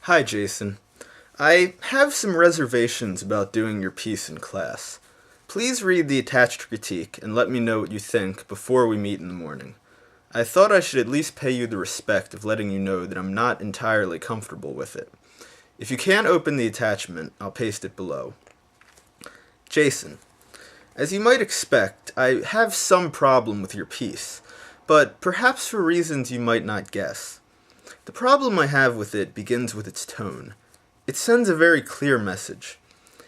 Hi, Jason. I have some reservations about doing your piece in class. Please read the attached critique and let me know what you think before we meet in the morning. I thought I should at least pay you the respect of letting you know that I'm not entirely comfortable with it. If you can't open the attachment, I'll paste it below. Jason, as you might expect, I have some problem with your piece, but perhaps for reasons you might not guess. The problem I have with it begins with its tone. It sends a very clear message.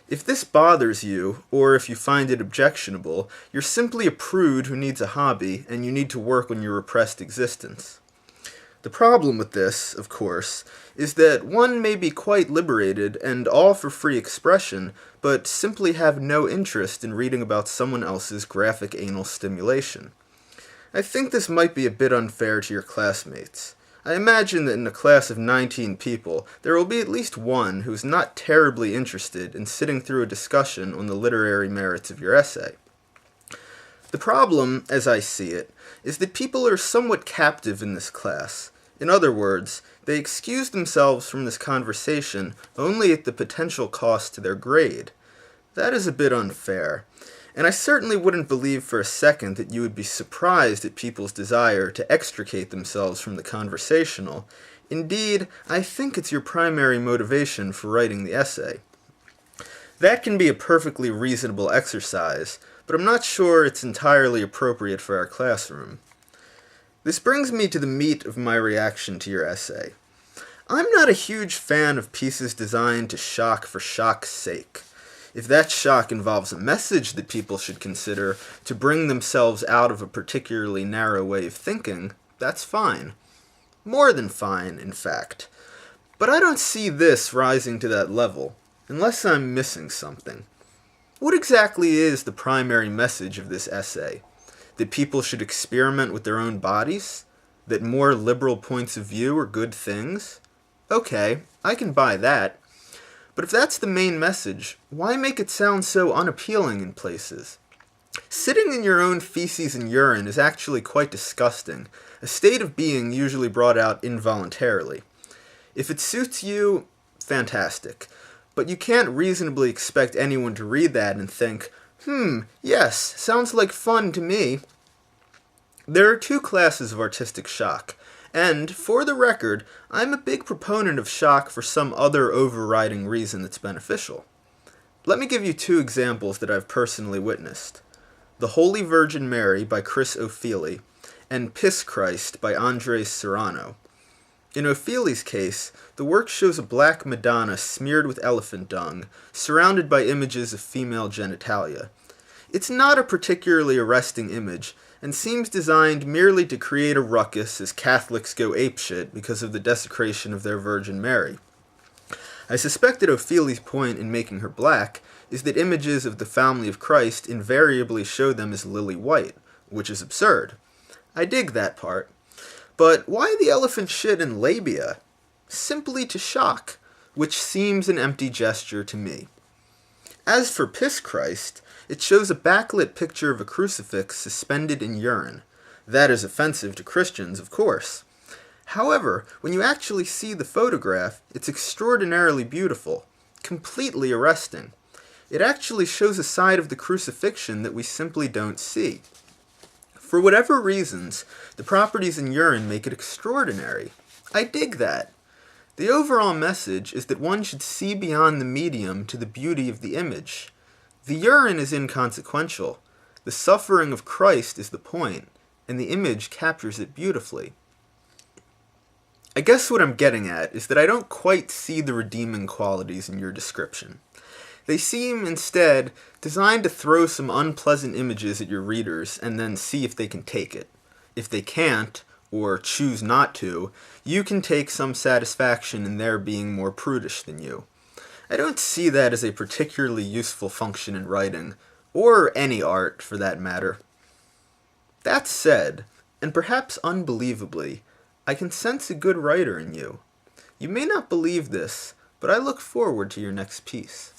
If this bothers you, or if you find it objectionable, you're simply a prude who needs a hobby, and you need to work on your repressed existence. The problem with this, of course, is that one may be quite liberated and all for free expression, but simply have no interest in reading about someone else's graphic anal stimulation. I think this might be a bit unfair to your classmates. I imagine that in a class of 19 people, there will be at least one who is not terribly interested in sitting through a discussion on the literary merits of your essay. The problem, as I see it, is that people are somewhat captive in this class. In other words, they excuse themselves from this conversation only at the potential cost to their grade. That is a bit unfair. And I certainly wouldn't believe for a second that you would be surprised at people's desire to extricate themselves from the conversational. Indeed, I think it's your primary motivation for writing the essay. That can be a perfectly reasonable exercise, but I'm not sure it's entirely appropriate for our classroom. This brings me to the meat of my reaction to your essay. I'm not a huge fan of pieces designed to shock for shock's sake. If that shock involves a message that people should consider to bring themselves out of a particularly narrow way of thinking, that's fine. More than fine, in fact. But I don't see this rising to that level, unless I'm missing something. What exactly is the primary message of this essay? That people should experiment with their own bodies? That more liberal points of view are good things? Okay, I can buy that. But if that's the main message, why make it sound so unappealing in places? Sitting in your own feces and urine is actually quite disgusting, a state of being usually brought out involuntarily. If it suits you, fantastic. But you can't reasonably expect anyone to read that and think, yes, sounds like fun to me. There are two classes of artistic shock. And, for the record, I'm a big proponent of shock for some other overriding reason that's beneficial. Let me give you two examples that I've personally witnessed. The Holy Virgin Mary by Chris O'Feely, and Piss Christ by Andres Serrano. In O'Feely's case, the work shows a black Madonna smeared with elephant dung, surrounded by images of female genitalia. It's not a particularly arresting image, and seems designed merely to create a ruckus as Catholics go apeshit because of the desecration of their Virgin Mary. I suspect that O'Feely's point in making her black is that images of the family of Christ invariably show them as lily white, which is absurd. I dig that part. But why the elephant shit and labia? Simply to shock, which seems an empty gesture to me. As for Piss Christ, it shows a backlit picture of a crucifix suspended in urine. That is offensive to Christians, of course. However, when you actually see the photograph, it's extraordinarily beautiful, completely arresting. It actually shows a side of the crucifixion that we simply don't see. For whatever reasons, the properties in urine make it extraordinary. I dig that. The overall message is that one should see beyond the medium to the beauty of the image. The urine is inconsequential. The suffering of Christ is the point, and the image captures it beautifully. I guess what I'm getting at is that I don't quite see the redeeming qualities in your description. They seem, instead, designed to throw some unpleasant images at your readers and then see if they can take it. If they can't, or choose not to, you can take some satisfaction in their being more prudish than you. I don't see that as a particularly useful function in writing, or any art for that matter. That said, and perhaps unbelievably, I can sense a good writer in you. You may not believe this, but I look forward to your next piece.